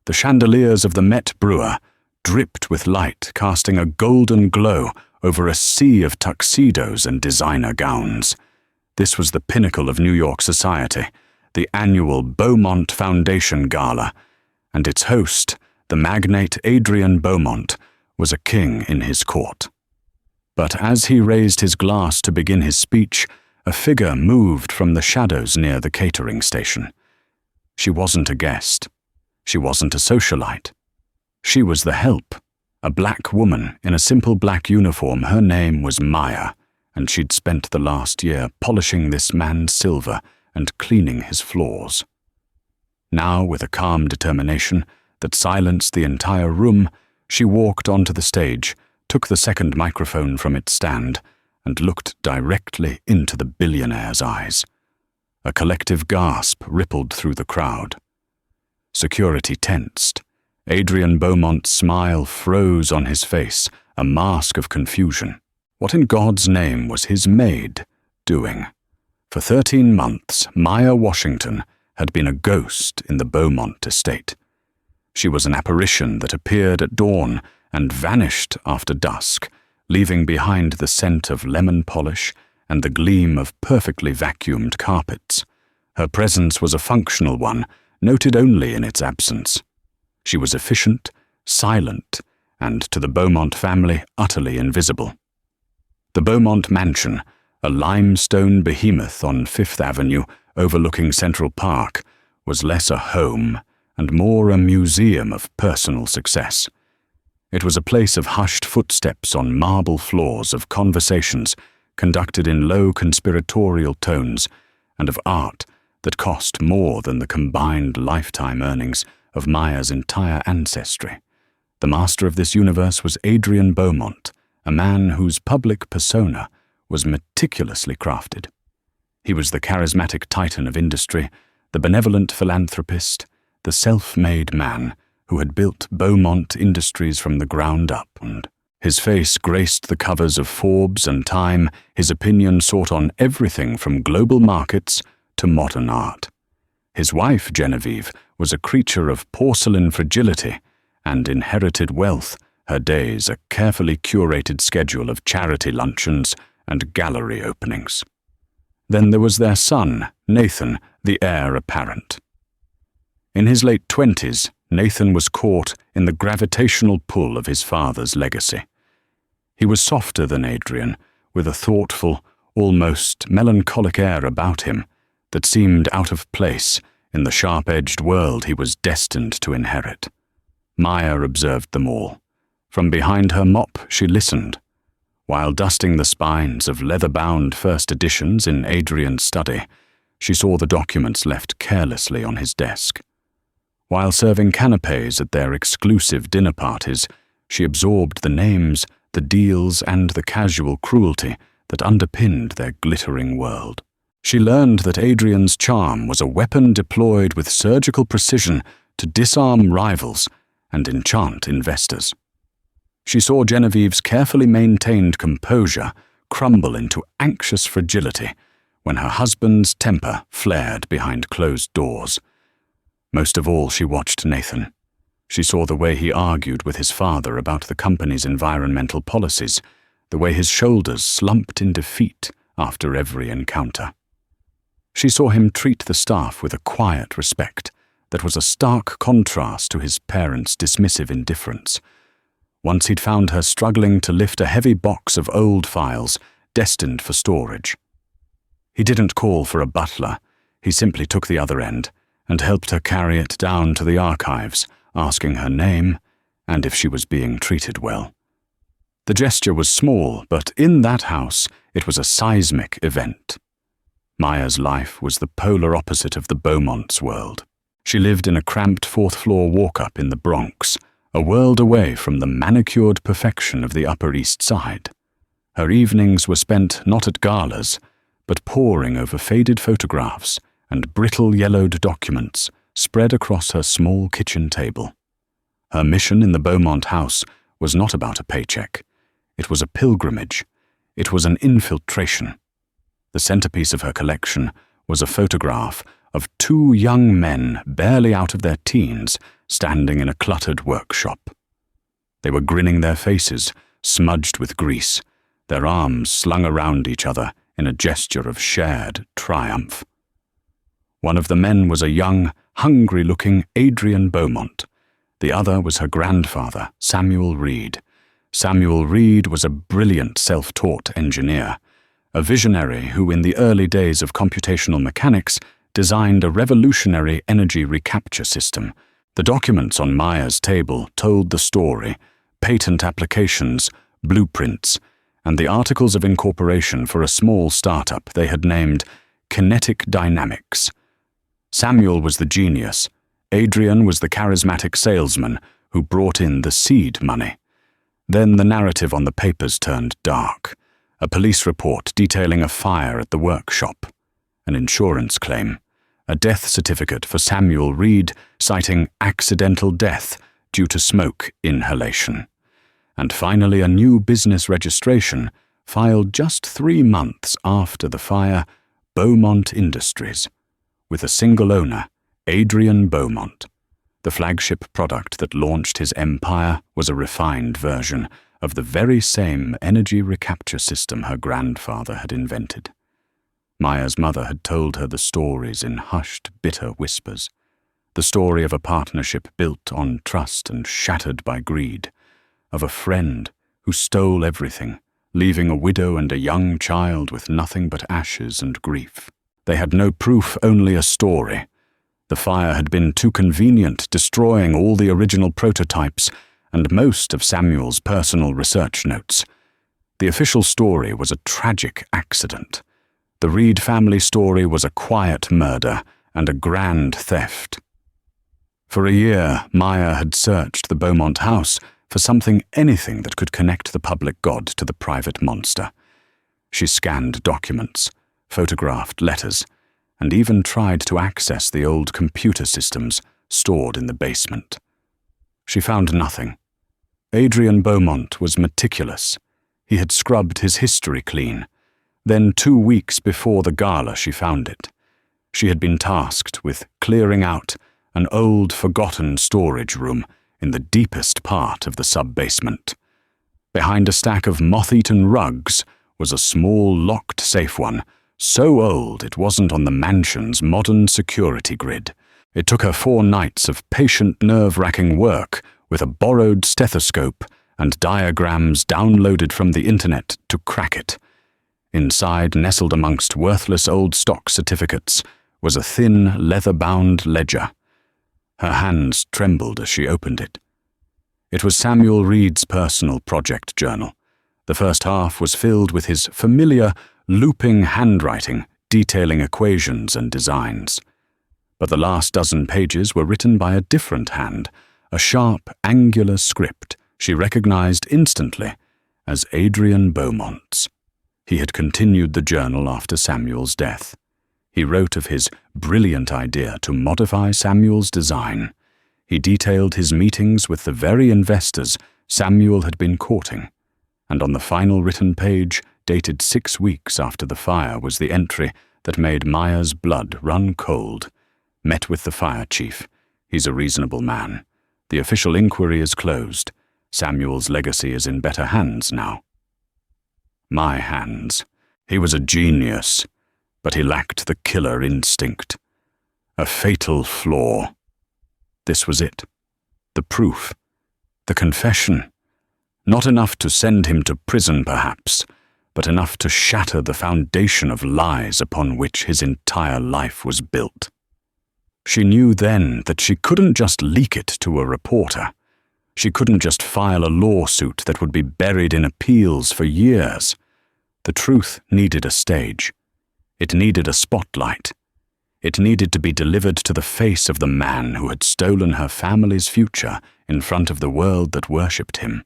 The chandeliers of the Met Brewer dripped with light, casting a golden glow over a sea of tuxedos and designer gowns. This was the pinnacle of New York society, the annual Beaumont Foundation Gala, and its host, the magnate Adrian Beaumont, was a king in his court. But as he raised his glass to begin his speech, a figure moved from the shadows near the catering station. She wasn't a guest. She wasn't a socialite. She was the help, a black woman in a simple black uniform. Her name was Maya, and she'd spent the last year polishing this man's silver and cleaning his floors. Now, with a calm determination that silenced the entire room, she walked onto the stage, took the second microphone from its stand, and looked directly into the billionaire's eyes. A collective gasp rippled through the crowd. Security tensed. Adrian Beaumont's smile froze on his face, a mask of confusion. What in God's name was his maid doing? For 13 months, Maya Washington had been a ghost in the Beaumont estate. She was an apparition that appeared at dawn and vanished after dusk, leaving behind the scent of lemon polish and the gleam of perfectly vacuumed carpets. Her presence was a functional one, noted only in its absence. She was efficient, silent, and to the Beaumont family utterly invisible. The Beaumont Mansion, a limestone behemoth on Fifth Avenue overlooking Central Park, was less a home and more a museum of personal success. It was a place of hushed footsteps on marble floors, of conversations conducted in low conspiratorial tones, and of art that cost more than the combined lifetime earnings of Maya's entire ancestry. The master of this universe was Adrian Beaumont, a man whose public persona was meticulously crafted. He was the charismatic titan of industry, the benevolent philanthropist, the self-made man who had built Beaumont Industries from the ground up, and his face graced the covers of Forbes and Time, his opinion sought on everything from global markets to modern art. His wife, Genevieve, was a creature of porcelain fragility and inherited wealth, her days a carefully curated schedule of charity luncheons and gallery openings. Then there was their son, Nathan, the heir apparent. In his late 20s, Nathan was caught in the gravitational pull of his father's legacy. He was softer than Adrian, with a thoughtful, almost melancholic air about him that seemed out of place in the sharp-edged world he was destined to inherit. Maya observed them all. From behind her mop she listened, while dusting the spines of leather-bound first editions in Adrian's study. She saw the documents left carelessly on his desk. While serving canapés at their exclusive dinner parties, she absorbed the names, the deals, and the casual cruelty that underpinned their glittering world. She learned that Adrian's charm was a weapon deployed with surgical precision to disarm rivals and enchant investors. She saw Genevieve's carefully maintained composure crumble into anxious fragility when her husband's temper flared behind closed doors. Most of all, she watched Nathan. She saw the way he argued with his father about the company's environmental policies, the way his shoulders slumped in defeat after every encounter. She saw him treat the staff with a quiet respect that was a stark contrast to his parents' dismissive indifference. Once he'd found her struggling to lift a heavy box of old files destined for storage. He didn't call for a butler. He simply took the other end and helped her carry it down to the archives, asking her name and if she was being treated well. The gesture was small, but in that house it was a seismic event. Maya's life was the polar opposite of the Beaumont's world. She lived in a cramped fourth-floor walk-up in the Bronx, a world away from the manicured perfection of the Upper East Side. Her evenings were spent not at galas, but poring over faded photographs and brittle yellowed documents spread across her small kitchen table. Her mission in the Beaumont house was not about a paycheck. It was a pilgrimage. It was an infiltration. The centerpiece of her collection was a photograph of two young men barely out of their teens standing in a cluttered workshop. They were grinning their faces, smudged with grease, their arms slung around each other in a gesture of shared triumph. One of the men was a young, hungry-looking Adrian Beaumont. The other was her grandfather, Samuel Reed. Samuel Reed was a brilliant self-taught engineer, a visionary who in the early days of computational mechanics designed a revolutionary energy recapture system. The documents on Maya's table told the story, patent applications, blueprints, and the articles of incorporation for a small startup they had named Kinetic Dynamics. Samuel was the genius. Adrian was the charismatic salesman who brought in the seed money. Then the narrative on the papers turned dark. A police report detailing a fire at the workshop, an insurance claim, a death certificate for Samuel Reed citing accidental death due to smoke inhalation, and finally a new business registration filed just 3 months after the fire, Beaumont Industries, with a single owner, Adrian Beaumont. The flagship product that launched his empire was a refined version of the very same energy recapture system her grandfather had invented. Maya's mother had told her the stories in hushed, bitter whispers. The story of a partnership built on trust and shattered by greed, of a friend who stole everything, leaving a widow and a young child with nothing but ashes and grief. They had no proof, only a story. The fire had been too convenient, destroying all the original prototypes and most of Samuel's personal research notes. The official story was a tragic accident. The Reed family story was a quiet murder and a grand theft. For a year, Maya had searched the Beaumont house for anything that could connect the public god to the private monster. She scanned documents, photographed letters, and even tried to access the old computer systems stored in the basement. She found nothing. Adrian Beaumont was meticulous. He had scrubbed his history clean. Then 2 weeks before the gala she found it. She had been tasked with clearing out an old forgotten storage room in the deepest part of the sub-basement. Behind a stack of moth-eaten rugs was a small locked safe one, so old it wasn't on the mansion's modern security grid. It took her 4 nights of patient nerve-wracking work with a borrowed stethoscope and diagrams downloaded from the internet to crack it. Inside, nestled amongst worthless old stock certificates, was a thin, leather-bound ledger. Her hands trembled as she opened it. It was Samuel Reed's personal project journal. The first half was filled with his familiar, looping handwriting detailing equations and designs. But the last dozen pages were written by a different hand, a sharp, angular script she recognized instantly as Adrian Beaumont's. He had continued the journal after Samuel's death. He wrote of his brilliant idea to modify Samuel's design. He detailed his meetings with the very investors Samuel had been courting. And on the final written page, dated 6 weeks after the fire, was the entry that made Maya's blood run cold. Met with the fire chief. He's a reasonable man. The official inquiry is closed. Samuel's legacy is in better hands now. My hands. He was a genius, but he lacked the killer instinct. A fatal flaw. This was it. The proof. The confession. Not enough to send him to prison, perhaps, but enough to shatter the foundation of lies upon which his entire life was built. She knew then that she couldn't just leak it to a reporter. She couldn't just file a lawsuit that would be buried in appeals for years. The truth needed a stage. It needed a spotlight. It needed to be delivered to the face of the man who had stolen her family's future in front of the world that worshipped him.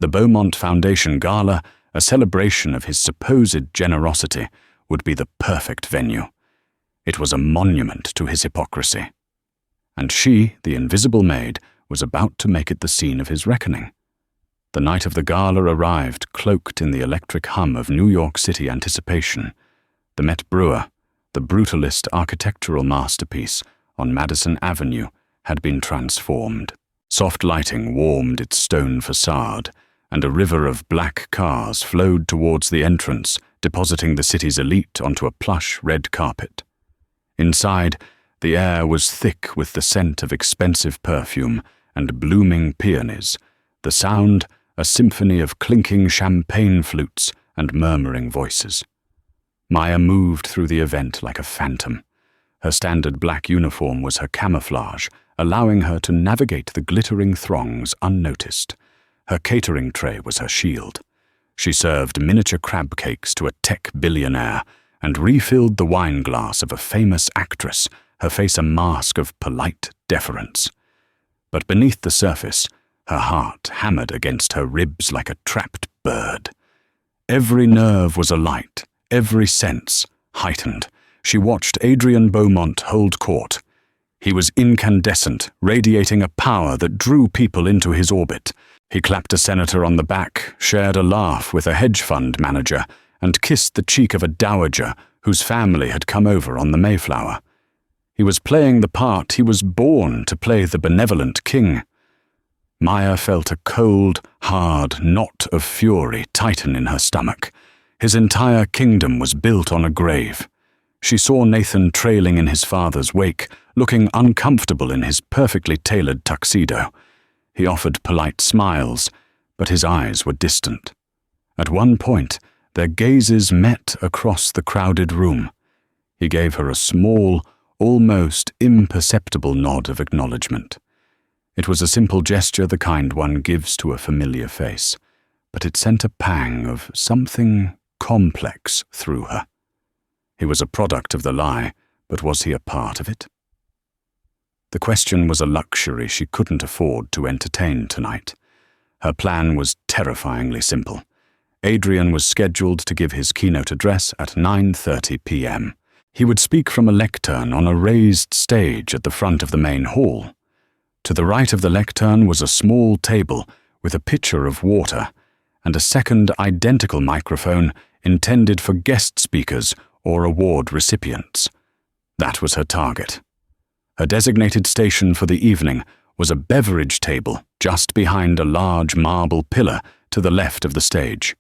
The Beaumont Foundation Gala, a celebration of his supposed generosity, would be the perfect venue. It was a monument to his hypocrisy. And she, the invisible maid, was about to make it the scene of his reckoning. The night of the gala arrived, cloaked in the electric hum of New York City anticipation. The Met Brewer, the brutalist architectural masterpiece on Madison Avenue, had been transformed. Soft lighting warmed its stone facade, and a river of black cars flowed towards the entrance, depositing the city's elite onto a plush red carpet. Inside, the air was thick with the scent of expensive perfume and blooming peonies, the sound a symphony of clinking champagne flutes and murmuring voices. Maya moved through the event like a phantom. Her standard black uniform was her camouflage, allowing her to navigate the glittering throngs unnoticed. Her catering tray was her shield. She served miniature crab cakes to a tech billionaire and refilled the wine glass of a famous actress, her face a mask of polite deference. But beneath the surface, her heart hammered against her ribs like a trapped bird. Every nerve was alight, every sense heightened. She watched Adrian Beaumont hold court. He was incandescent, radiating a power that drew people into his orbit. He clapped a senator on the back, shared a laugh with a hedge fund manager, and kissed the cheek of a dowager whose family had come over on the Mayflower. He was playing the part he was born to play, the benevolent king. Maya felt a cold, hard knot of fury tighten in her stomach. His entire kingdom was built on a grave. She saw Nathan trailing in his father's wake, looking uncomfortable in his perfectly tailored tuxedo. He offered polite smiles, but his eyes were distant. At one point, their gazes met across the crowded room. He gave her a small, almost imperceptible nod of acknowledgement. It was a simple gesture, the kind one gives to a familiar face, but it sent a pang of something complex through her. He was a product of the lie, but was he a part of it? The question was a luxury she couldn't afford to entertain tonight. Her plan was terrifyingly simple. Adrian was scheduled to give his keynote address at 9:30 p.m. He would speak from a lectern on a raised stage at the front of the main hall. To the right of the lectern was a small table with a pitcher of water and a second identical microphone intended for guest speakers or award recipients. That was her target. Her designated station for the evening was a beverage table just behind a large marble pillar to the left of the stage.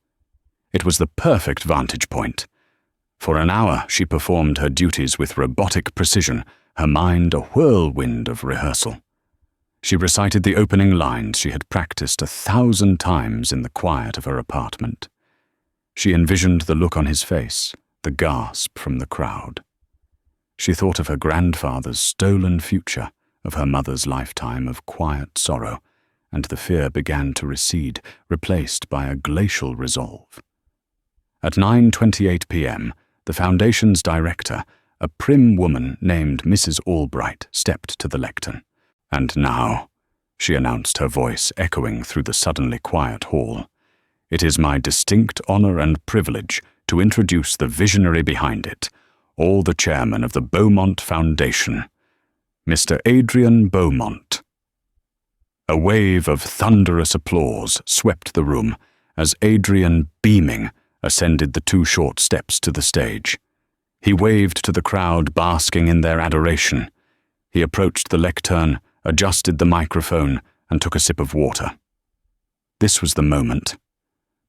It was the perfect vantage point. For an hour she performed her duties with robotic precision, her mind a whirlwind of rehearsal. She recited the opening lines she had practiced 1,000 times in the quiet of her apartment. She envisioned the look on his face, the gasp from the crowd. She thought of her grandfather's stolen future, of her mother's lifetime of quiet sorrow, and the fear began to recede, replaced by a glacial resolve. At 9:28 p.m., the Foundation's director, a prim woman named Mrs. Albright, stepped to the lectern. "And now," she announced, her voice echoing through the suddenly quiet hall, "it is my distinct honor and privilege to introduce the visionary behind it, the chairman of the Beaumont Foundation, Mr. Adrian Beaumont." A wave of thunderous applause swept the room as Adrian, beaming, ascended the 2 short steps to the stage. He waved to the crowd basking in their adoration. He approached the lectern, adjusted the microphone, and took a sip of water. This was the moment.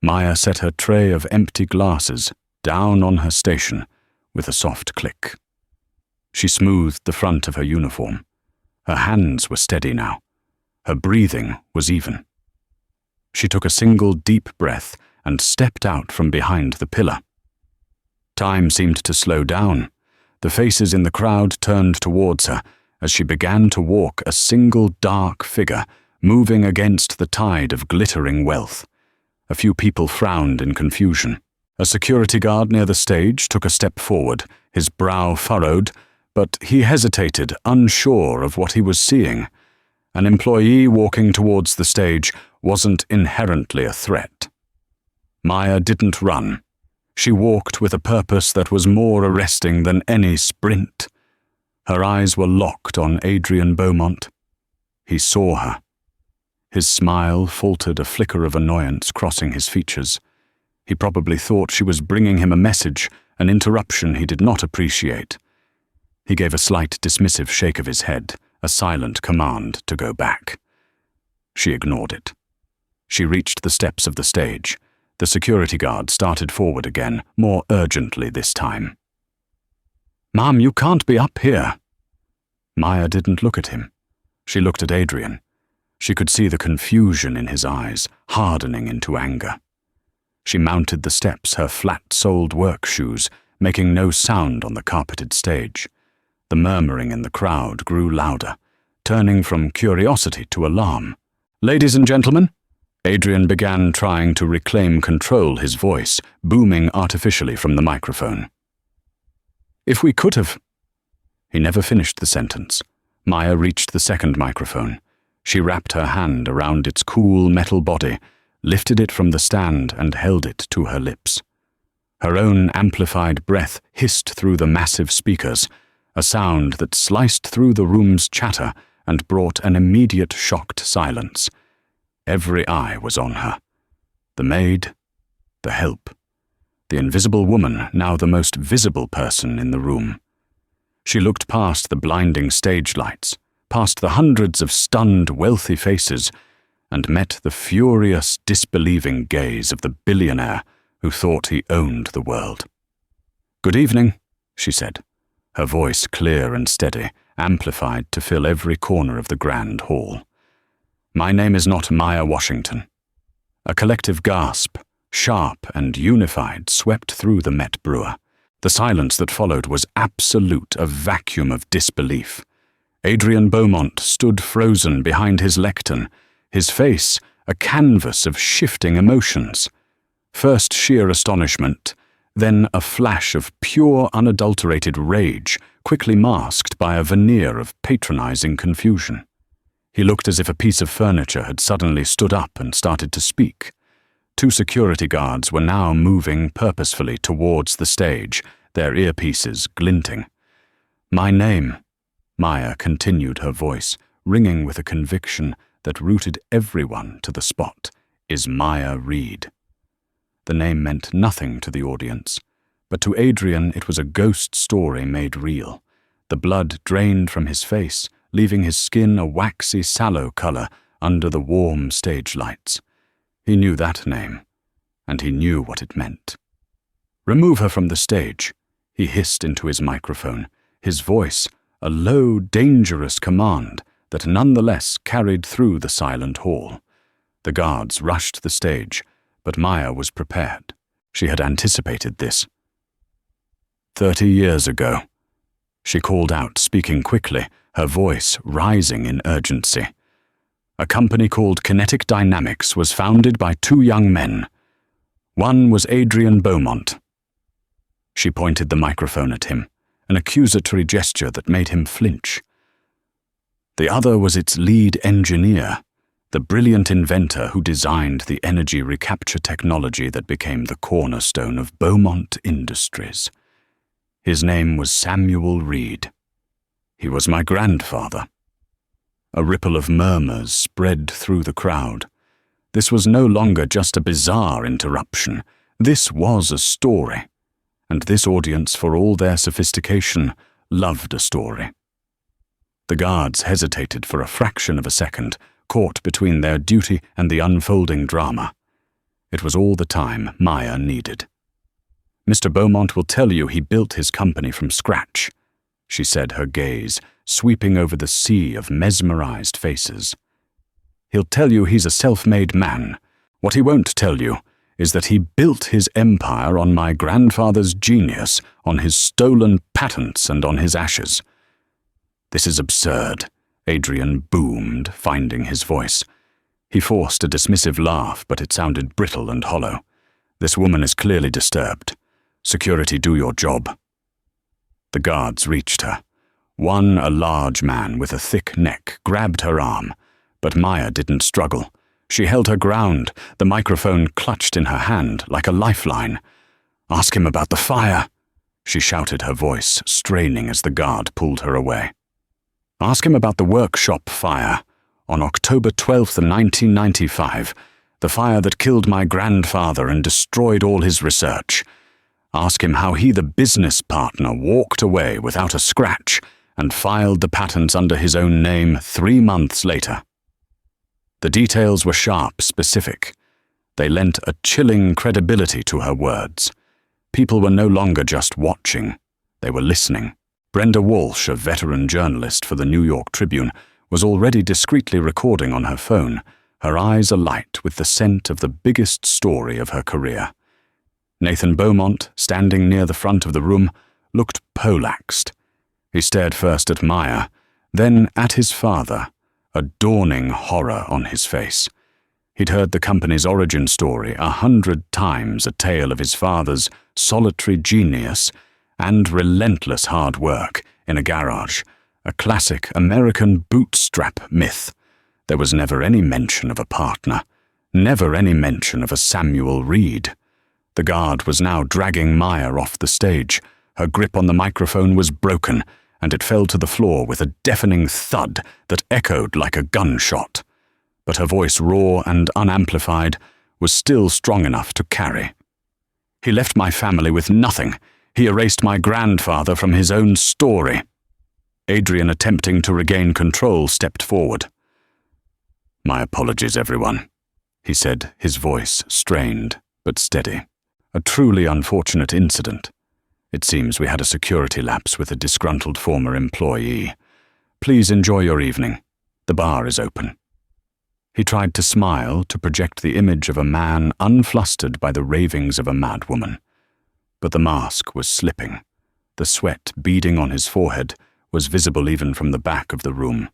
Maya set her tray of empty glasses down on her station with a soft click. She smoothed the front of her uniform. Her hands were steady now. Her breathing was even. She took a single deep breath and stepped out from behind the pillar. Time seemed to slow down. The faces in the crowd turned towards her as she began to walk, a single dark figure moving against the tide of glittering wealth. A few people frowned in confusion. A security guard near the stage took a step forward, his brow furrowed, but he hesitated, unsure of what he was seeing. An employee walking towards the stage wasn't inherently a threat. Maya didn't run. She walked with a purpose that was more arresting than any sprint. Her eyes were locked on Adrian Beaumont. He saw her. His smile faltered, a flicker of annoyance crossing his features. He probably thought she was bringing him a message, an interruption he did not appreciate. He gave a slight dismissive shake of his head, a silent command to go back. She ignored it. She reached the steps of the stage. The security guard started forward again, more urgently this time. "Ma'am, you can't be up here." Maya didn't look at him. She looked at Adrian. She could see the confusion in his eyes, hardening into anger. She mounted the steps, her flat-soled work shoes, making no sound on the carpeted stage. The murmuring in the crowd grew louder, turning from curiosity to alarm. "Ladies and gentlemen," Adrian began, trying to reclaim control, his voice booming artificially from the microphone. "If we could have—" He never finished the sentence. Maya reached the second microphone. She wrapped her hand around its cool metal body, lifted it from the stand and held it to her lips. Her own amplified breath hissed through the massive speakers, a sound that sliced through the room's chatter and brought an immediate shocked silence. Every eye was on her. The maid, the help, the invisible woman, now the most visible person in the room. She looked past the blinding stage lights, past the hundreds of stunned, wealthy faces, and met the furious, disbelieving gaze of the billionaire who thought he owned the world. "Good evening," she said, her voice clear and steady, amplified to fill every corner of the grand hall. "My name is not Maya Washington." A collective gasp, sharp and unified, swept through the Met brewer. The silence that followed was absolute, a vacuum of disbelief. Adrian Beaumont stood frozen behind his lectern, his face a canvas of shifting emotions. First sheer astonishment, then a flash of pure, unadulterated rage, quickly masked by a veneer of patronizing confusion. He looked as if a piece of furniture had suddenly stood up and started to speak. Two security guards were now moving purposefully towards the stage, their earpieces glinting. "My name," Maya continued, her voice ringing with a conviction that rooted everyone to the spot, "is Maya Reed." The name meant nothing to the audience, but to Adrian it was a ghost story made real. The blood drained from his face, leaving his skin a waxy, sallow color under the warm stage lights. He knew that name, and he knew what it meant. "Remove her from the stage," he hissed into his microphone, his voice a low, dangerous command that nonetheless carried through the silent hall. The guards rushed the stage, but Maya was prepared. She had anticipated this. 30 years ago, she called out, speaking quickly, her voice rising in urgency. A company called Kinetic Dynamics was founded by two young men. One was Adrian Beaumont. She pointed the microphone at him, an accusatory gesture that made him flinch. The other was its lead engineer, the brilliant inventor who designed the energy recapture technology that became the cornerstone of Beaumont Industries. His name was Samuel Reed. He was my grandfather. A ripple of murmurs spread through the crowd. This was no longer just a bizarre interruption. This was a story. And this audience, for all their sophistication, loved a story. The guards hesitated for a fraction of a second, caught between their duty and the unfolding drama. It was all the time Maya needed. "Mr. Beaumont will tell you he built his company from scratch," she said, her gaze sweeping over the sea of mesmerized faces. "He'll tell you he's a self-made man. What he won't tell you is that he built his empire on my grandfather's genius, on his stolen patents and on his ashes." "This is absurd," Adrian boomed, finding his voice. He forced a dismissive laugh, but it sounded brittle and hollow. "This woman is clearly disturbed. Security, do your job." The guards reached her. One, a large man with a thick neck, grabbed her arm, but Maya didn't struggle. She held her ground, the microphone clutched in her hand like a lifeline. "Ask him about the fire," she shouted, her voice straining as the guard pulled her away. "Ask him about the workshop fire on October 12th, 1995, the fire that killed my grandfather and destroyed all his research. Ask him how he, the business partner, walked away without a scratch and filed the patents under his own name 3 months later. The details were sharp, specific. They lent a chilling credibility to her words. People were no longer just watching, they were listening. Brenda Walsh, a veteran journalist for the New York Tribune, was already discreetly recording on her phone, her eyes alight with the scent of the biggest story of her career. Nathan Beaumont, standing near the front of the room, looked poleaxed. He stared first at Maya, then at his father, a dawning horror on his face. He'd heard the company's origin story 100 times, a tale of his father's solitary genius and relentless hard work in a garage, a classic American bootstrap myth. There was never any mention of a partner, never any mention of a Samuel Reed. The guard was now dragging Maya off the stage. Her grip on the microphone was broken, and it fell to the floor with a deafening thud that echoed like a gunshot. But her voice, raw and unamplified, was still strong enough to carry. "He left my family with nothing. He erased my grandfather from his own story." Adrian, attempting to regain control, stepped forward. "My apologies, everyone," he said, his voice strained but steady. "A truly unfortunate incident. It seems we had a security lapse with a disgruntled former employee. Please enjoy your evening. The bar is open." He tried to smile, to project the image of a man unflustered by the ravings of a madwoman. But the mask was slipping. The sweat beading on his forehead was visible even from the back of the room.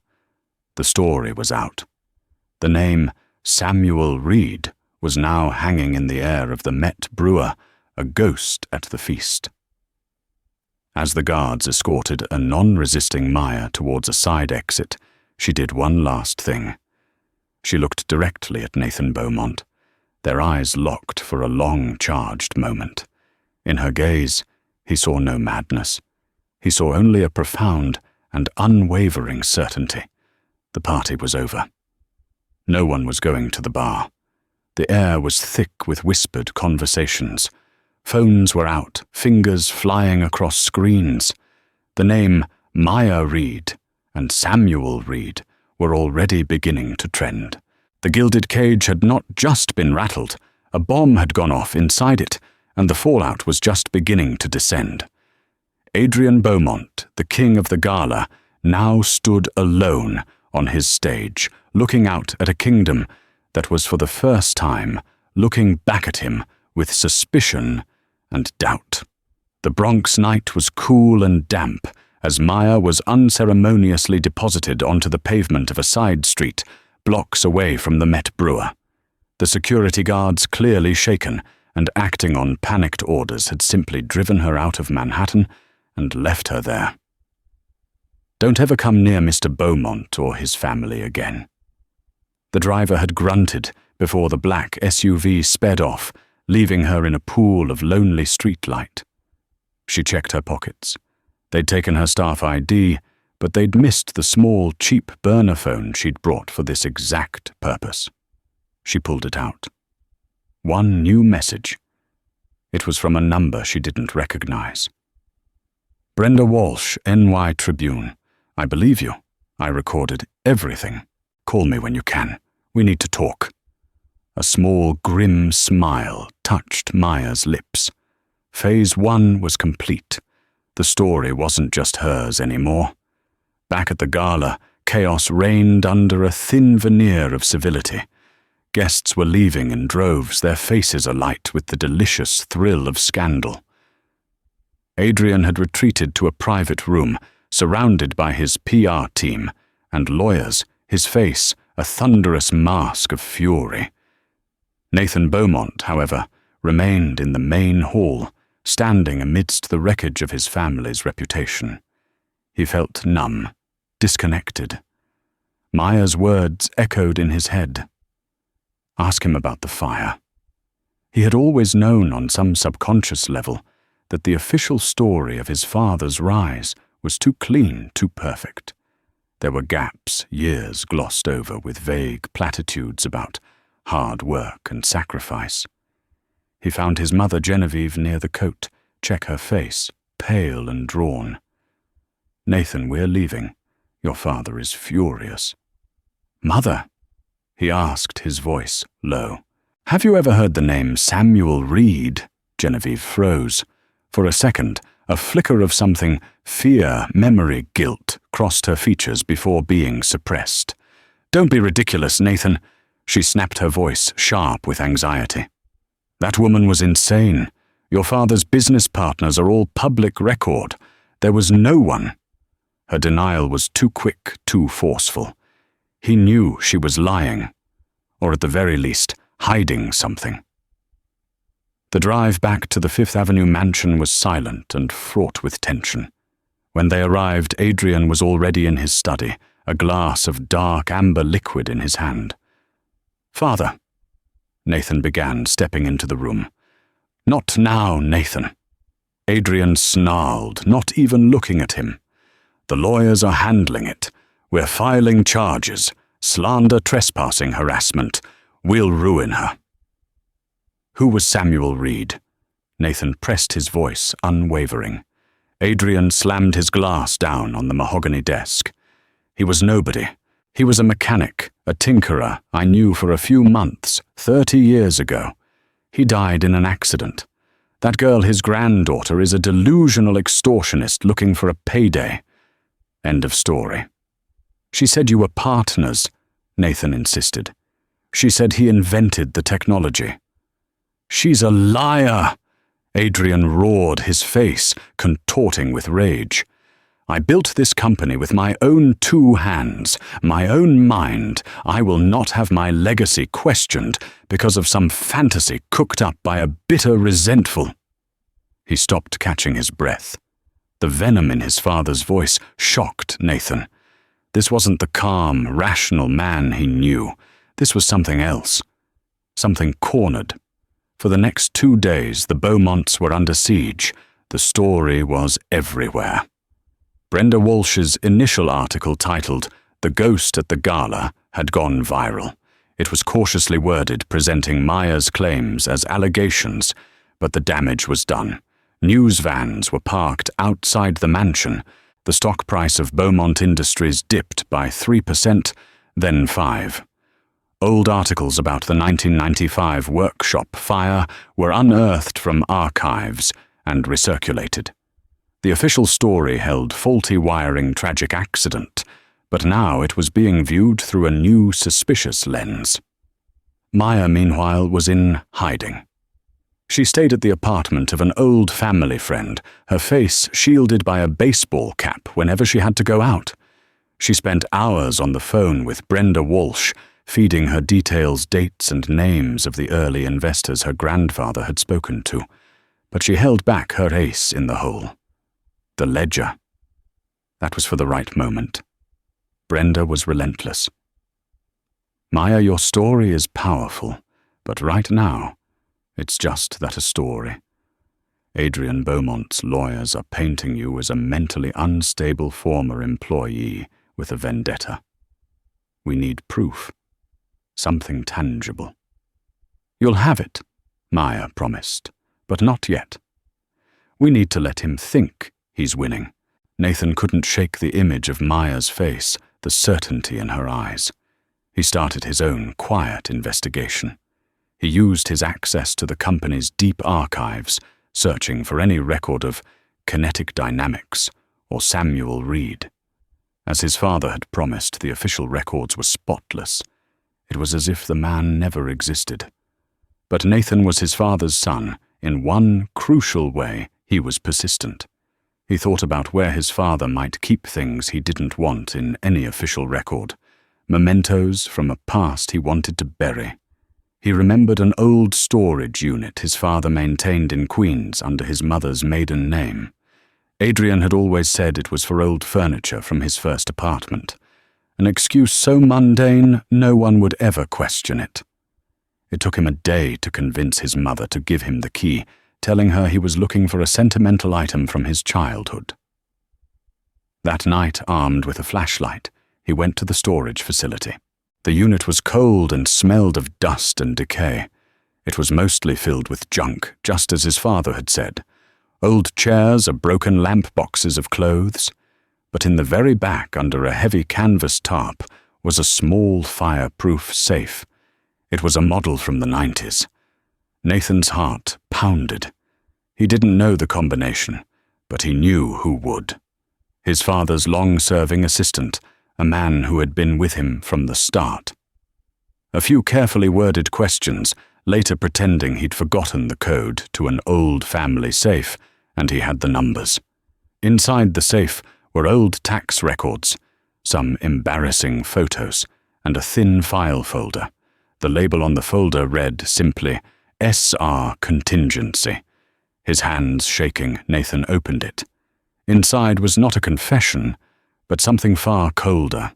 The story was out. The name Samuel Reed was now hanging in the air of the Met brewer, a ghost at the feast. As the guards escorted a non-resisting Maya towards a side exit, she did one last thing. She looked directly at Nathan Beaumont. Their eyes locked for a long, charged moment. In her gaze, he saw no madness. He saw only a profound and unwavering certainty. The party was over. No one was going to the bar. The air was thick with whispered conversations. Phones were out, fingers flying across screens. The name Maya Reed and Samuel Reed were already beginning to trend. The gilded cage had not just been rattled, a bomb had gone off inside it, and the fallout was just beginning to descend. Adrian Beaumont, the king of the Gala, now stood alone on his stage, looking out at a kingdom that was for the first time looking back at him with suspicion and doubt. The Bronx night was cool and damp as Maya was unceremoniously deposited onto the pavement of a side street, blocks away from the Met brewer. The security guards, clearly shaken and acting on panicked orders, had simply driven her out of Manhattan and left her there. "Don't ever come near Mr. Beaumont or his family again." The driver had grunted before the black SUV sped off, leaving her in a pool of lonely streetlight. She checked her pockets. They'd taken her staff ID, but they'd missed the small, cheap burner phone she'd brought for this exact purpose. She pulled it out. One new message. It was from a number she didn't recognize. "Brenda Walsh, NY Tribune. I believe you. I recorded everything. Call me when you can. We need to talk." A small, grim smile touched Maya's lips. Phase 1 was complete. The story wasn't just hers anymore. Back at the Gala, chaos reigned under a thin veneer of civility. Guests were leaving in droves, their faces alight with the delicious thrill of scandal. Adrian had retreated to a private room, surrounded by his PR team and lawyers, his face a thunderous mask of fury. Nathan Beaumont, however, remained in the main hall, standing amidst the wreckage of his family's reputation. He felt numb, disconnected. Maya's words echoed in his head. Ask him about the fire. He had always known on some subconscious level that the official story of his father's rise was too clean, too perfect. There were gaps, years glossed over with vague platitudes about hard work and sacrifice. He found his mother Genevieve near the coat, check her face, pale and drawn. "Nathan, we're leaving. Your father is furious." "Mother?" he asked, his voice low. "Have you ever heard the name Samuel Reed?" Genevieve froze. For a second, a flicker of something, fear, memory, guilt, crossed her features before being suppressed. "Don't be ridiculous, Nathan," she snapped, her voice sharp with anxiety. "That woman was insane. Your father's business partners are all public record. There was no one." Her denial was too quick, too forceful. He knew she was lying, or at the very least, hiding something. The drive back to the Fifth Avenue mansion was silent and fraught with tension. When they arrived, Adrian was already in his study, a glass of dark amber liquid in his hand. "Father," Nathan began, stepping into the room. "Not now, Nathan." Adrian snarled, not even looking at him. "The lawyers are handling it. We're filing charges. Slander, trespassing, harassment. We'll ruin her." Who was Samuel Reed? Nathan pressed his voice, unwavering. Adrian slammed his glass down on the mahogany desk. "He was nobody. He was a mechanic, a tinkerer I knew for a few months, 30 years ago. He died in an accident. That girl, his granddaughter, is a delusional extortionist looking for a payday. End of story." "She said you were partners," Nathan insisted. "She said he invented the technology." "She's a liar!" Adrian roared, his face contorting with rage. "I built this company with my own 2 hands, my own mind. I will not have my legacy questioned because of some fantasy cooked up by a bitter resentful." He stopped, catching his breath. The venom in his father's voice shocked Nathan. This wasn't the calm, rational man he knew. This was something else. Something cornered. For the next 2 days, the Beaumonts were under siege. The story was everywhere. Brenda Walsh's initial article titled "The Ghost at the Gala" had gone viral. It was cautiously worded, presenting Maya's claims as allegations, but the damage was done. News vans were parked outside the mansion. The stock price of Beaumont Industries dipped by 3%, then 5%. Old articles about the 1995 workshop fire were unearthed from archives and recirculated. The official story held faulty wiring, tragic accident, but now it was being viewed through a new, suspicious lens. Maya, meanwhile, was in hiding. She stayed at the apartment of an old family friend, her face shielded by a baseball cap whenever she had to go out. She spent hours on the phone with Brenda Walsh, feeding her details, dates, and names of the early investors her grandfather had spoken to. But she held back her ace in the hole. The ledger. That was for the right moment. Brenda was relentless. "Maya, your story is powerful, but right now, it's just that, a story. Adrian Beaumont's lawyers are painting you as a mentally unstable former employee with a vendetta. We need proof. Something tangible." "You'll have it," Maya promised, "but not yet. We need to let him think he's winning." Nathan couldn't shake the image of Maya's face, the certainty in her eyes. He started his own quiet investigation. He used his access to the company's deep archives, searching for any record of kinetic dynamics or Samuel Reed. As his father had promised, the official records were spotless. It was as if the man never existed. But Nathan was his father's son. In one crucial way, he was persistent. He thought about where his father might keep things he didn't want in any official record, mementos from a past he wanted to bury. He remembered an old storage unit his father maintained in Queens under his mother's maiden name. Adrian had always said it was for old furniture from his first apartment. An excuse so mundane no one would ever question it. It took him a day to convince his mother to give him the key, telling her he was looking for a sentimental item from his childhood. That night, armed with a flashlight, he went to the storage facility. The unit was cold and smelled of dust and decay. It was mostly filled with junk, just as his father had said. Old chairs, broken lamp boxes of clothes. but in the very back, under a heavy canvas tarp, was a small fireproof safe. It was a model from the 90s. Nathan's heart pounded. He didn't know the combination, but he knew who would. His father's long-serving assistant, a man who had been with him from the start. A few carefully worded questions, later pretending he'd forgotten the code to an old family safe, and he had the numbers. Inside the safe were old tax records, some embarrassing photos, and a thin file folder. The label on the folder read simply, SR Contingency. His hands shaking, Nathan opened it. Inside was not a confession, but something far colder.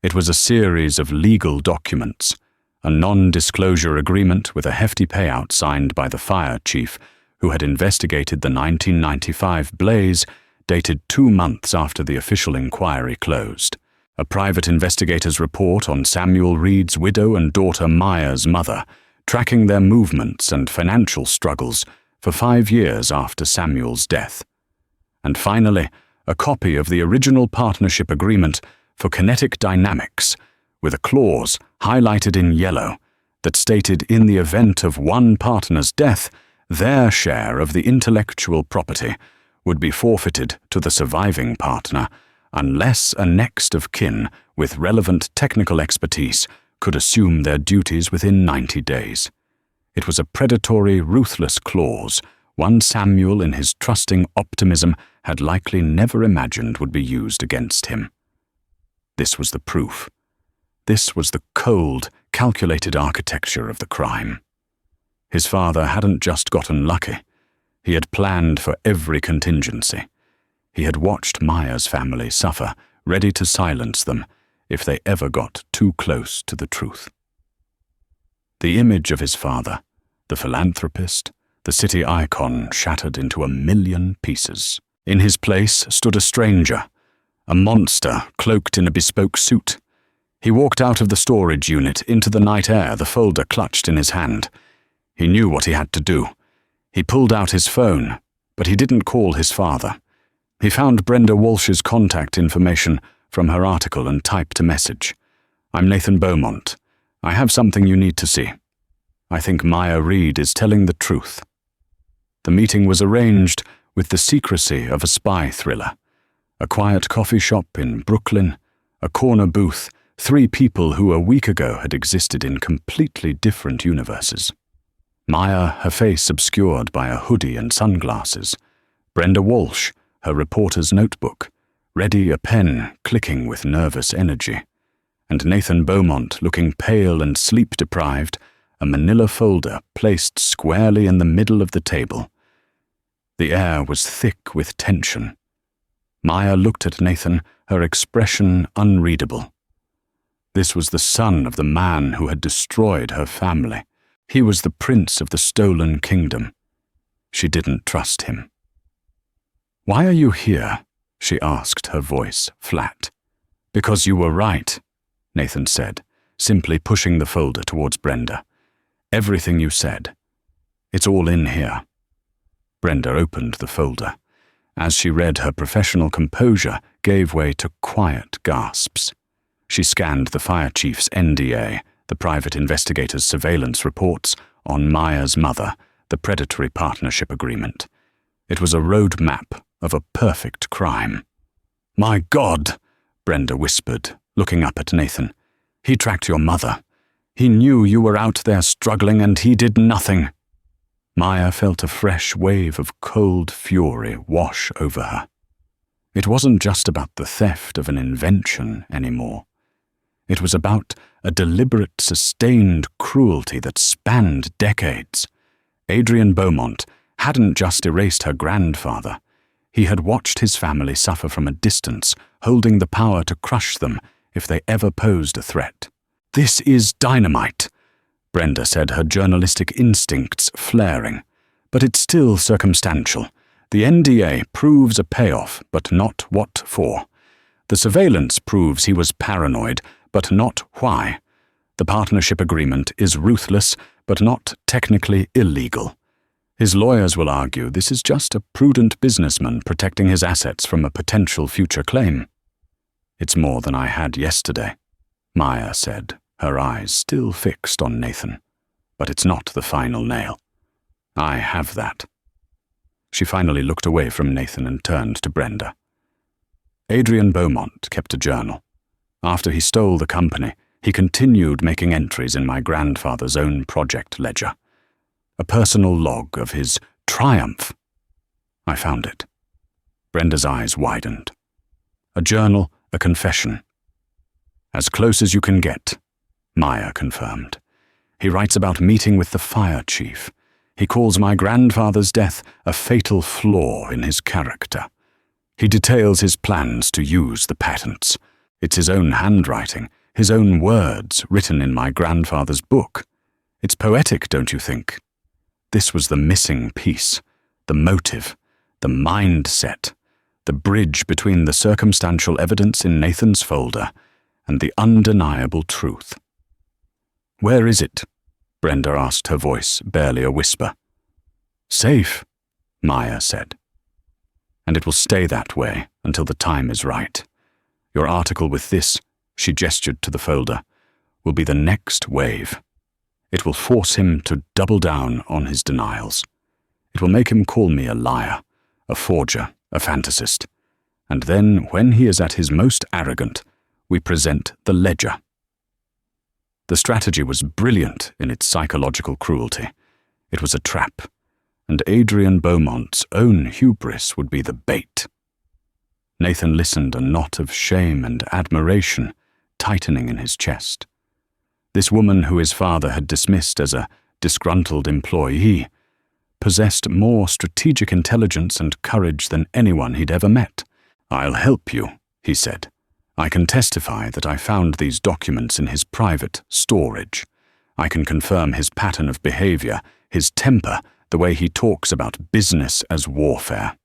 It was a series of legal documents, a non-disclosure agreement with a hefty payout signed by the fire chief who had investigated the 1995 blaze, dated 2 months after the official inquiry closed. A private investigator's report on Samuel Reed's widow and daughter Maya's mother, tracking their movements and financial struggles for 5 years after Samuel's death. And finally, a copy of the original partnership agreement for kinetic dynamics, with a clause highlighted in yellow that stated in the event of one partner's death, their share of the intellectual property would be forfeited to the surviving partner unless a next of kin with relevant technical expertise could assume their duties within 90 days. It was a predatory, ruthless clause, one Samuel in his trusting optimism had likely never imagined would be used against him. This was the proof. This was the cold, calculated architecture of the crime. His father hadn't just gotten lucky. He had planned for every contingency. He had watched Maya's family suffer, ready to silence them if they ever got too close to the truth. The image of his father, the philanthropist, the city icon, shattered into 1,000,000 pieces. In his place stood a stranger, a monster cloaked in a bespoke suit. He walked out of the storage unit into the night air, the folder clutched in his hand. He knew what he had to do. He pulled out his phone, but he didn't call his father. He found Brenda Walsh's contact information from her article and typed a message. "I'm Nathan Beaumont. I have something you need to see. I think Maya Reed is telling the truth." The meeting was arranged with the secrecy of a spy thriller. A quiet coffee shop in Brooklyn, a corner booth, 3 people who a week ago had existed in completely different universes. Maya, her face obscured by a hoodie and sunglasses. Brenda Walsh, her reporter's notebook, ready, a pen clicking with nervous energy. And Nathan Beaumont, looking pale and sleep-deprived, a manila folder placed squarely in the middle of the table. The air was thick with tension. Maya looked at Nathan, her expression unreadable. This was the son of the man who had destroyed her family. He was the prince of the stolen kingdom. She didn't trust him. "Why are you here?" she asked, her voice flat. "Because you were right," Nathan said, simply pushing the folder towards Brenda. "Everything you said. It's all in here." Brenda opened the folder. As she read, her professional composure gave way to quiet gasps. She scanned the fire chief's NDA, the private investigator's surveillance reports on Maya's mother, the predatory partnership agreement. It was a road map of a perfect crime. "My God," Brenda whispered, looking up at Nathan. "He tracked your mother. He knew you were out there struggling and he did nothing." Maya felt a fresh wave of cold fury wash over her. It wasn't just about the theft of an invention anymore. It was about a deliberate, sustained cruelty that spanned decades. Adrian Beaumont hadn't just erased her grandfather. He had watched his family suffer from a distance, holding the power to crush them if they ever posed a threat. "This is dynamite," Brenda said, her journalistic instincts flaring. "But it's still circumstantial. The NDA proves a payoff, but not what for. The surveillance proves he was paranoid, but not why. The partnership agreement is ruthless, but not technically illegal. His lawyers will argue this is just a prudent businessman protecting his assets from a potential future claim." It's more than I had yesterday, Maya said, her eyes still fixed on Nathan. But it's not the final nail. I have that. She finally looked away from Nathan and turned to Brenda. Adrian Beaumont kept a journal. After he stole the company, he continued making entries in my grandfather's own project ledger. A personal log of his triumph. I found it. Brenda's eyes widened. A journal, a confession. As close as you can get, Maya confirmed. He writes about meeting with the fire chief. He calls my grandfather's death a fatal flaw in his character. He details his plans to use the patents. It's his own handwriting, his own words written in my grandfather's book. It's poetic, don't you think? This was the missing piece, the motive, the mindset, the bridge between the circumstantial evidence in Nathan's folder and the undeniable truth. "Where is it?" Brenda asked, her voice barely a whisper. "Safe," Maya said. "And it will stay that way until the time is right. Your article with this," she gestured to the folder, "will be the next wave. It will force him to double down on his denials. It will make him call me a liar, a forger, a fantasist. And then, when he is at his most arrogant, we present the ledger." The strategy was brilliant in its psychological cruelty. It was a trap, and Adrian Beaumont's own hubris would be the bait. Nathan listened, a knot of shame and admiration tightening in his chest. This woman who his father had dismissed as a disgruntled employee possessed more strategic intelligence and courage than anyone he'd ever met. "I'll help you," he said. "I can testify that I found these documents in his private storage. I can confirm his pattern of behavior, his temper, the way he talks about business as warfare."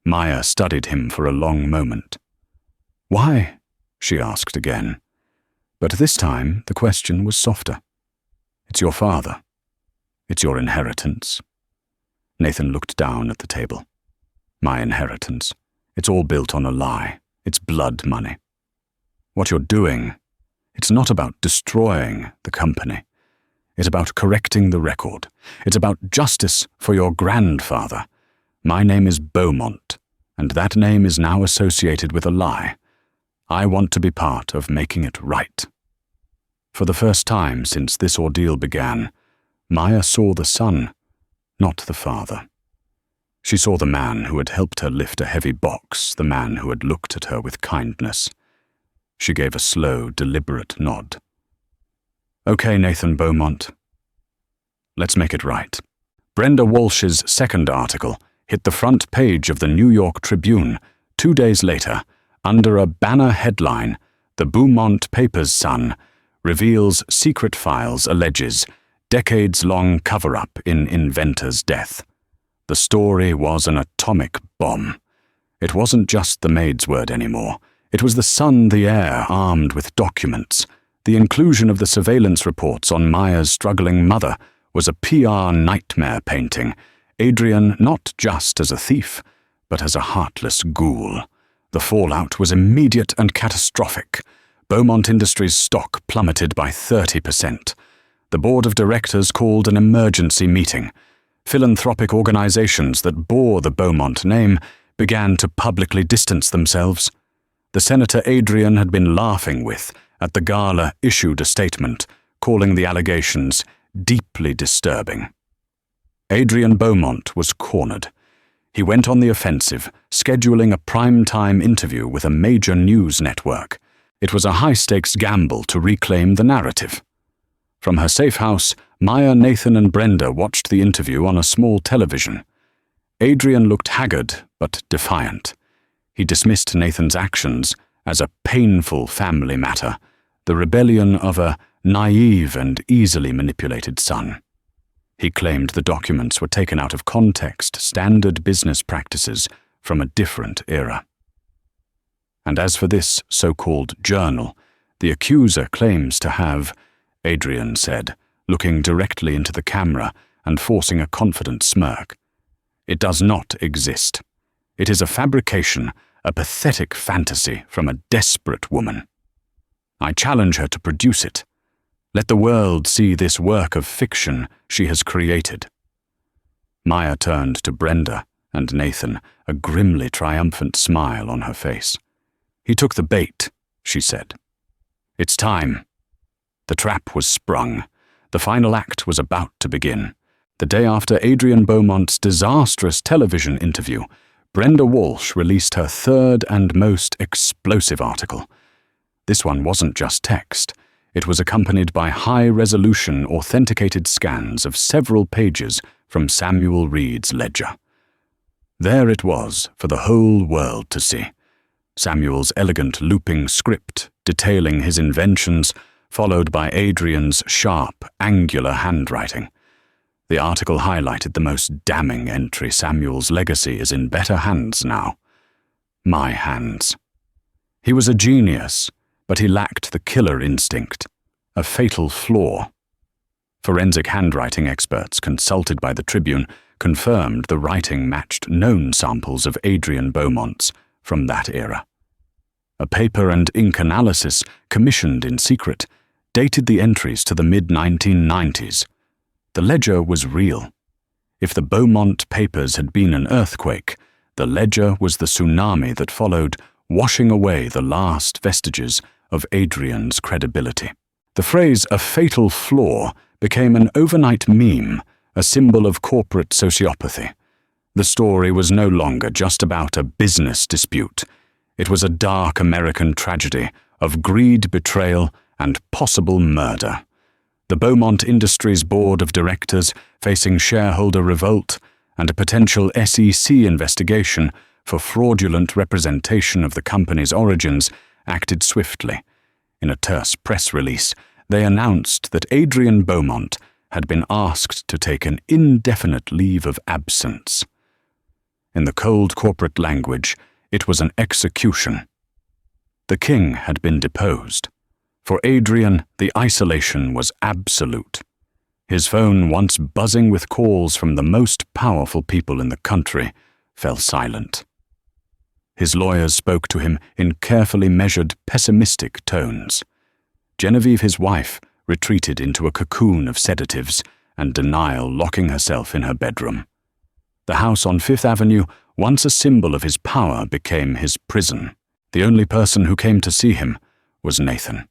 Maya studied him for a long moment. "Why?" she asked again. But this time the question was softer. "It's your father. It's your inheritance." Nathan looked down at the table. "My inheritance. It's all built on a lie. It's blood money. What you're doing, it's not about destroying the company. It's about correcting the record. It's about justice for your grandfather. My name is Beaumont, and that name is now associated with a lie. I want to be part of making it right." For the first time since this ordeal began, Maya saw the son, not the father. She saw the man who had helped her lift a heavy box, the man who had looked at her with kindness. She gave a slow, deliberate nod. "Okay, Nathan Beaumont. Let's make it right." Brenda Walsh's second article hit the front page of the New York Tribune 2 days later, under a banner headline, "The Beaumont Paper's Son Reveals Secret Files Alleges Decades-Long Cover-Up in Inventor's Death." The story was an atomic bomb. It wasn't just the maid's word anymore. It was the son, the heir, armed with documents. The inclusion of the surveillance reports on Maya's struggling mother was a PR nightmare painting Adrian not just as a thief, but as a heartless ghoul. The fallout was immediate and catastrophic. Beaumont Industries' stock plummeted by 30%. The board of directors called an emergency meeting. Philanthropic organizations that bore the Beaumont name began to publicly distance themselves. The Senator Adrian had been laughing with at the Gala issued a statement, calling the allegations deeply disturbing. Adrian Beaumont was cornered. He went on the offensive, scheduling a prime-time interview with a major news network. It was a high-stakes gamble to reclaim the narrative. From her safe house, Maya, Nathan, and Brenda watched the interview on a small television. Adrian looked haggard but defiant. He dismissed Nathan's actions as a painful family matter, the rebellion of a naive and easily manipulated son. He claimed the documents were taken out of context, standard business practices from a different era. And as for this so-called journal, the accuser claims to have, Adrian said, looking directly into the camera and forcing a confident smirk. It does not exist. It is a fabrication, a pathetic fantasy from a desperate woman. I challenge her to produce it. Let the world see this work of fiction she has created." Maya turned to Brenda and Nathan, a grimly triumphant smile on her face. "He took the bait," she said. "It's time." The trap was sprung. The final act was about to begin. The day after Adrian Beaumont's disastrous television interview, Brenda Walsh released her third and most explosive article. This one wasn't just text. It was accompanied by high-resolution authenticated scans of several pages from Samuel Reed's ledger. There it was for the whole world to see. Samuel's elegant looping script detailing his inventions, followed by Adrian's sharp, angular handwriting. The article highlighted the most damning entry. Samuel's legacy is in better hands now. My hands. He was a genius, but he lacked the killer instinct, a fatal flaw. Forensic handwriting experts consulted by the Tribune confirmed the writing matched known samples of Adrian Beaumont's from that era. A paper and ink analysis, commissioned in secret, dated the entries to the mid-1990s. The ledger was real. If the Beaumont papers had been an earthquake, the ledger was the tsunami that followed, washing away the last vestiges of Adrian's credibility. The phrase "a fatal flaw" became an overnight meme, a symbol of corporate sociopathy. The story was no longer just about a business dispute. It was a dark American tragedy of greed, betrayal, and possible murder. The Beaumont Industries Board of Directors, facing shareholder revolt and a potential SEC investigation for fraudulent representation of the company's origins, acted swiftly. In a terse press release, they announced that Adrian Beaumont had been asked to take an indefinite leave of absence. In the cold corporate language, it was an execution. The king had been deposed. For Adrian, the isolation was absolute. His phone, once buzzing with calls from the most powerful people in the country, fell silent. His lawyers spoke to him in carefully measured, pessimistic tones. Genevieve, his wife, retreated into a cocoon of sedatives and denial, locking herself in her bedroom. The house on Fifth Avenue, once a symbol of his power, became his prison. The only person who came to see him was Nathan.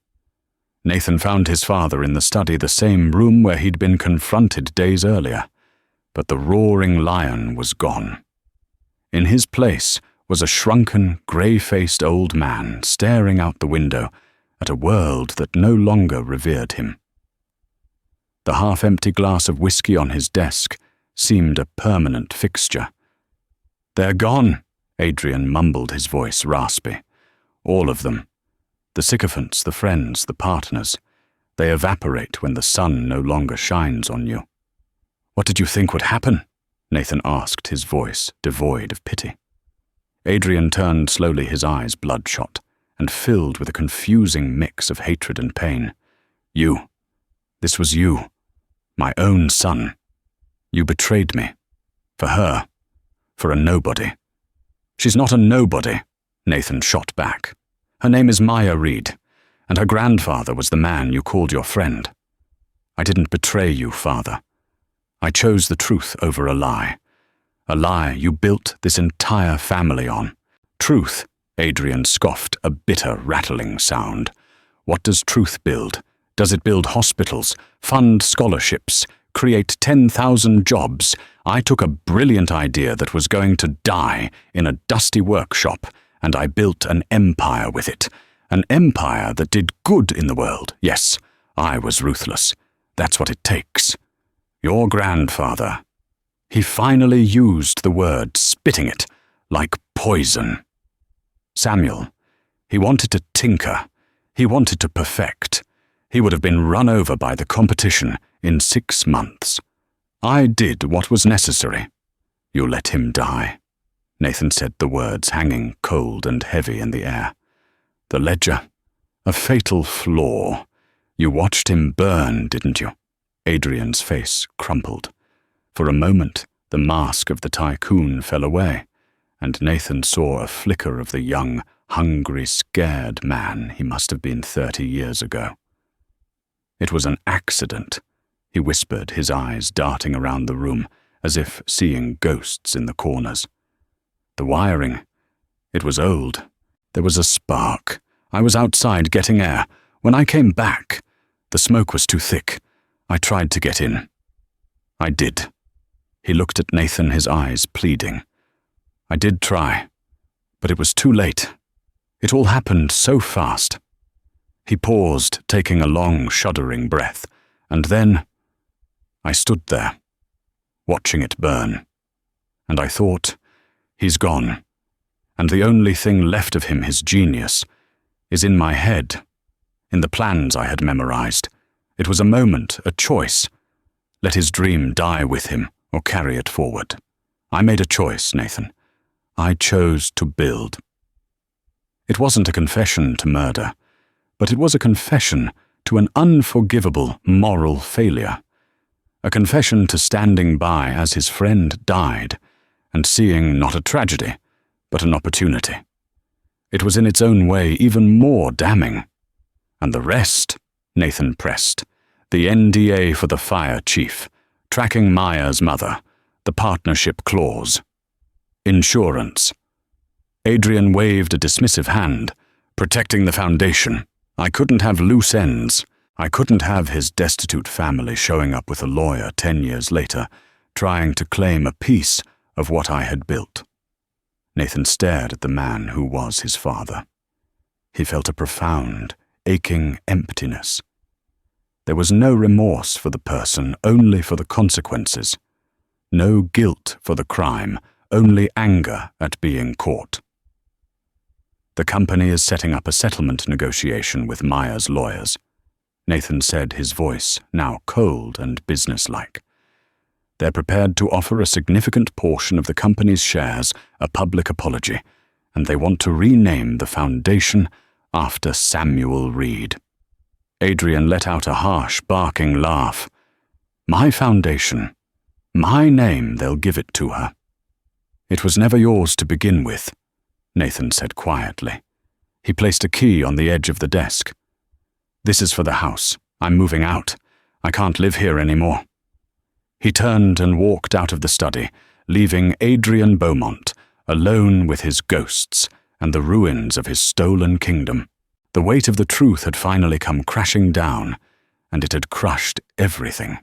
Nathan found his father in the study, the same room where he'd been confronted days earlier. But the roaring lion was gone. In his place was a shrunken, grey-faced old man staring out the window at a world that no longer revered him. The half-empty glass of whiskey on his desk seemed a permanent fixture. "They're gone," Adrian mumbled, his voice raspy. "All of them. The sycophants, the friends, the partners. They evaporate when the sun no longer shines on you." "What did you think would happen?" Nathan asked, his voice devoid of pity. Adrian turned slowly, his eyes bloodshot and filled with a confusing mix of hatred and pain. "You. This was you. My own son. You betrayed me. For her. For a nobody." "She's not a nobody," Nathan shot back. "Her name is Maya Reed, and her grandfather was the man you called your friend. I didn't betray you, father. I chose the truth over a lie you built this entire family on. Truth," Adrian scoffed, a bitter, rattling sound. "What does truth build? Does it build hospitals, fund scholarships, create 10,000 jobs? I took a brilliant idea that was going to die in a dusty workshop, and I built an empire with it. An empire that did good in the world. Yes, I was ruthless. That's what it takes. Your grandfather. He finally used the word, spitting it, like poison. Samuel. He wanted to tinker. He wanted to perfect. He would have been run over by the competition in 6 months. I did what was necessary. You let him die." Nathan said the words hanging cold and heavy in the air. "The ledger. A fatal flaw. You watched him burn, didn't you?" Adrian's face crumpled. For a moment, the mask of the tycoon fell away, and Nathan saw a flicker of the young, hungry, scared man he must have been 30 years ago. It was an accident, he whispered, his eyes darting around the room, as if seeing ghosts in the corners. The wiring, it was old. There was a spark. I was outside getting air. When I came back, the smoke was too thick. I tried to get in. I did. He looked at Nathan, his eyes pleading. I did try, but it was too late. It all happened so fast. He paused, taking a long, shuddering breath, and then I stood there, watching it burn. And I thought, he's gone, and the only thing left of him, his genius, is in my head, in the plans I had memorized. It was a moment, a choice. Let his dream die with him, or carry it forward. I made a choice, Nathan. I chose to build. It wasn't a confession to murder, but it was a confession to an unforgivable moral failure. A confession to standing by as his friend died, and seeing not a tragedy, but an opportunity. It was in its own way even more damning. And the rest, Nathan pressed. The NDA for the fire chief, tracking Maya's mother, the partnership clause. Insurance. Adrian waved a dismissive hand, protecting the foundation. I couldn't have loose ends. I couldn't have his destitute family showing up with a lawyer 10 years later, trying to claim a piece of what I had built. Nathan stared at the man who was his father. He felt a profound, aching emptiness. There was no remorse for the person, only for the consequences. No guilt for the crime, only anger at being caught. The company is setting up a settlement negotiation with Maya's lawyers, Nathan said, his voice now cold and businesslike. They're prepared to offer a significant portion of the company's shares a public apology, and they want to rename the foundation after Samuel Reed. Adrian let out a harsh, barking laugh. My foundation. My name, they'll give it to her. It was never yours to begin with, Nathan said quietly. He placed a key on the edge of the desk. This is for the house. I'm moving out. I can't live here anymore. He turned and walked out of the study, leaving Adrian Beaumont alone with his ghosts and the ruins of his stolen kingdom. The weight of the truth had finally come crashing down, and it had crushed everything.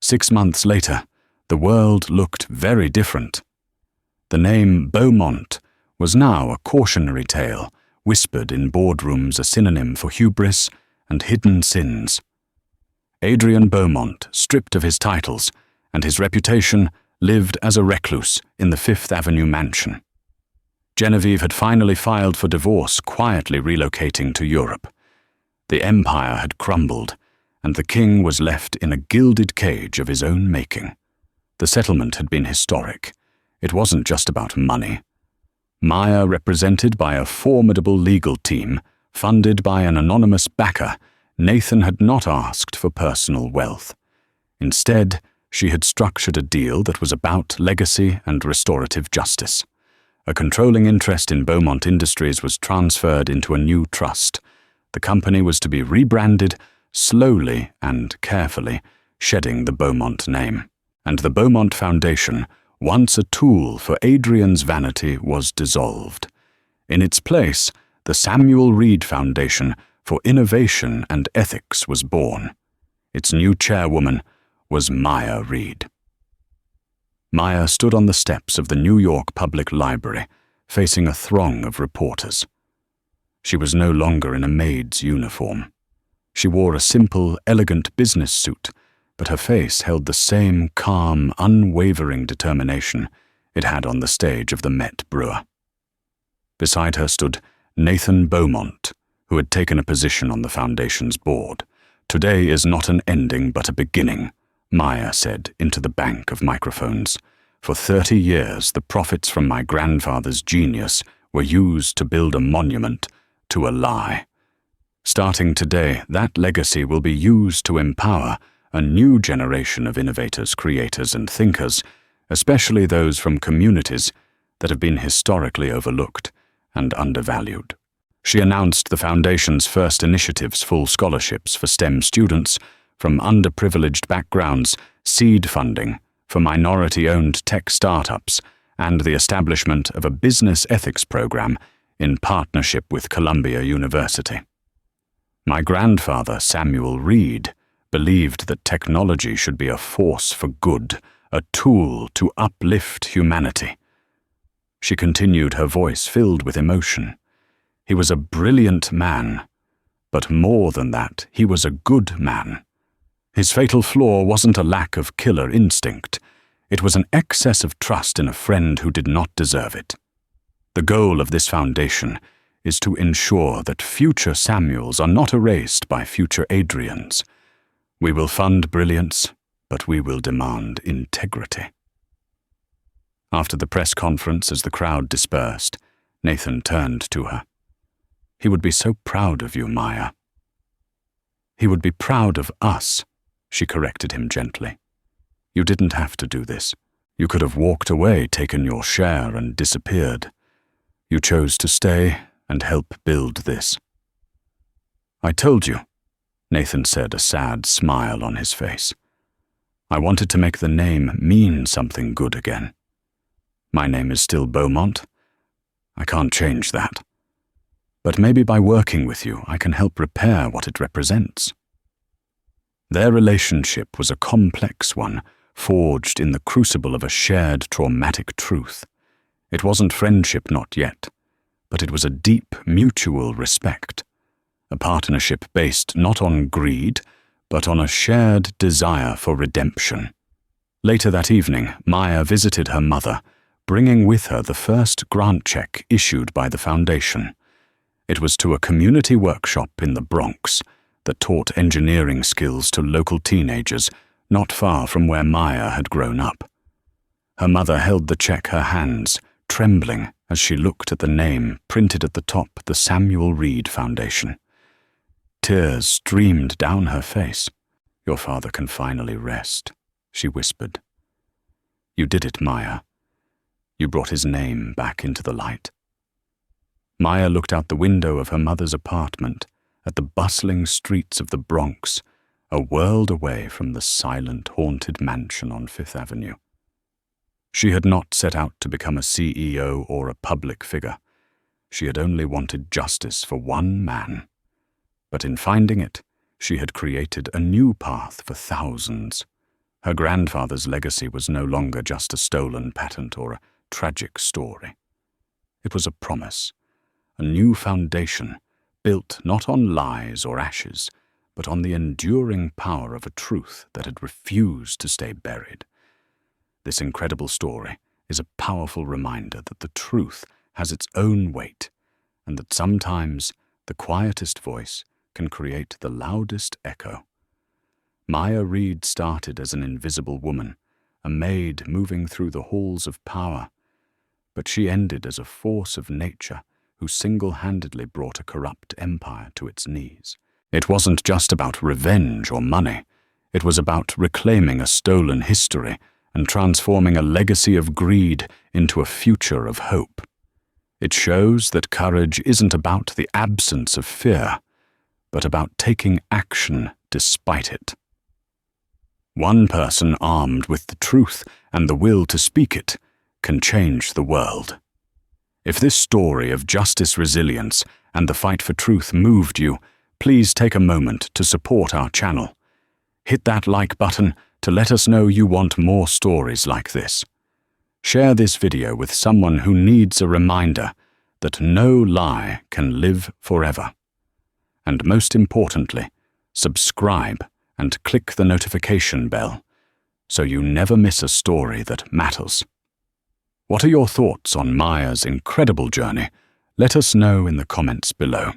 6 months later, the world looked very different. The name Beaumont was now a cautionary tale, whispered in boardrooms, a synonym for hubris and hidden sins. Adrian Beaumont, stripped of his titles and his reputation, lived as a recluse in the Fifth Avenue mansion. Genevieve had finally filed for divorce, quietly relocating to Europe. The empire had crumbled, and the king was left in a gilded cage of his own making. The settlement had been historic. It wasn't just about money. Maya, represented by a formidable legal team, funded by an anonymous backer, Nathan had not asked for personal wealth. Instead, she had structured a deal that was about legacy and restorative justice. A controlling interest in Beaumont Industries was transferred into a new trust. The company was to be rebranded, slowly and carefully, shedding the Beaumont name. And the Beaumont Foundation, once a tool for Adrian's vanity, was dissolved. In its place, the Samuel Reed Foundation for Innovation and Ethics was born. Its new chairwoman was Maya Reed. Maya stood on the steps of the New York Public Library, facing a throng of reporters. She was no longer in a maid's uniform. She wore a simple, elegant business suit, but her face held the same calm, unwavering determination it had on the stage of the Met Brewer. Beside her stood Nathan Beaumont, who had taken a position on the foundation's board. Today is not an ending but a beginning, Maya said into the bank of microphones. For 30 years, the profits from my grandfather's genius were used to build a monument to a lie. Starting today, that legacy will be used to empower a new generation of innovators, creators, and thinkers, especially those from communities that have been historically overlooked and undervalued. She announced the Foundation's first initiatives, full scholarships for STEM students from underprivileged backgrounds, seed funding for minority-owned tech startups, and the establishment of a business ethics program in partnership with Columbia University. My grandfather, Samuel Reed, believed that technology should be a force for good, a tool to uplift humanity. She continued, her voice filled with emotion. He was a brilliant man, but more than that, he was a good man. His fatal flaw wasn't a lack of killer instinct. It was an excess of trust in a friend who did not deserve it. The goal of this foundation is to ensure that future Samuels are not erased by future Adrians. We will fund brilliance, but we will demand integrity. After the press conference, as the crowd dispersed, Nathan turned to her. He would be so proud of you, Maya. He would be proud of us, she corrected him gently. You didn't have to do this. You could have walked away, taken your share, and disappeared. You chose to stay and help build this. I told you, Nathan said, a sad smile on his face. I wanted to make the name mean something good again. My name is still Beaumont. I can't change that. But maybe by working with you, I can help repair what it represents. Their relationship was a complex one, forged in the crucible of a shared traumatic truth. It wasn't friendship, not yet, but it was a deep mutual respect, a partnership based not on greed, but on a shared desire for redemption. Later that evening, Maya visited her mother, bringing with her the first grant check issued by the Foundation. It was to a community workshop in the Bronx that taught engineering skills to local teenagers not far from where Maya had grown up. Her mother held the check, her hands trembling as she looked at the name printed at the top, the Samuel Reed Foundation. Tears streamed down her face. Your father can finally rest, she whispered. You did it, Maya. You brought his name back into the light. Maya looked out the window of her mother's apartment at the bustling streets of the Bronx, a world away from the silent, haunted mansion on Fifth Avenue. She had not set out to become a CEO or a public figure. She had only wanted justice for one man. But in finding it, she had created a new path for thousands. Her grandfather's legacy was no longer just a stolen patent or a tragic story. It was a promise, a new foundation, built not on lies or ashes, but on the enduring power of a truth that had refused to stay buried. This incredible story is a powerful reminder that the truth has its own weight, and that sometimes the quietest voice can create the loudest echo. Maya Reed started as an invisible woman, a maid moving through the halls of power, but she ended as a force of nature who single-handedly brought a corrupt empire to its knees. It wasn't just about revenge or money. It was about reclaiming a stolen history and transforming a legacy of greed into a future of hope. It shows that courage isn't about the absence of fear, but about taking action despite it. One person armed with the truth and the will to speak it can change the world. If this story of justice, resilience, and the fight for truth moved you, please take a moment to support our channel. Hit that like button to let us know you want more stories like this. Share this video with someone who needs a reminder that no lie can live forever. And most importantly, subscribe and click the notification bell so you never miss a story that matters. What are your thoughts on Maya's incredible journey? Let us know in the comments below.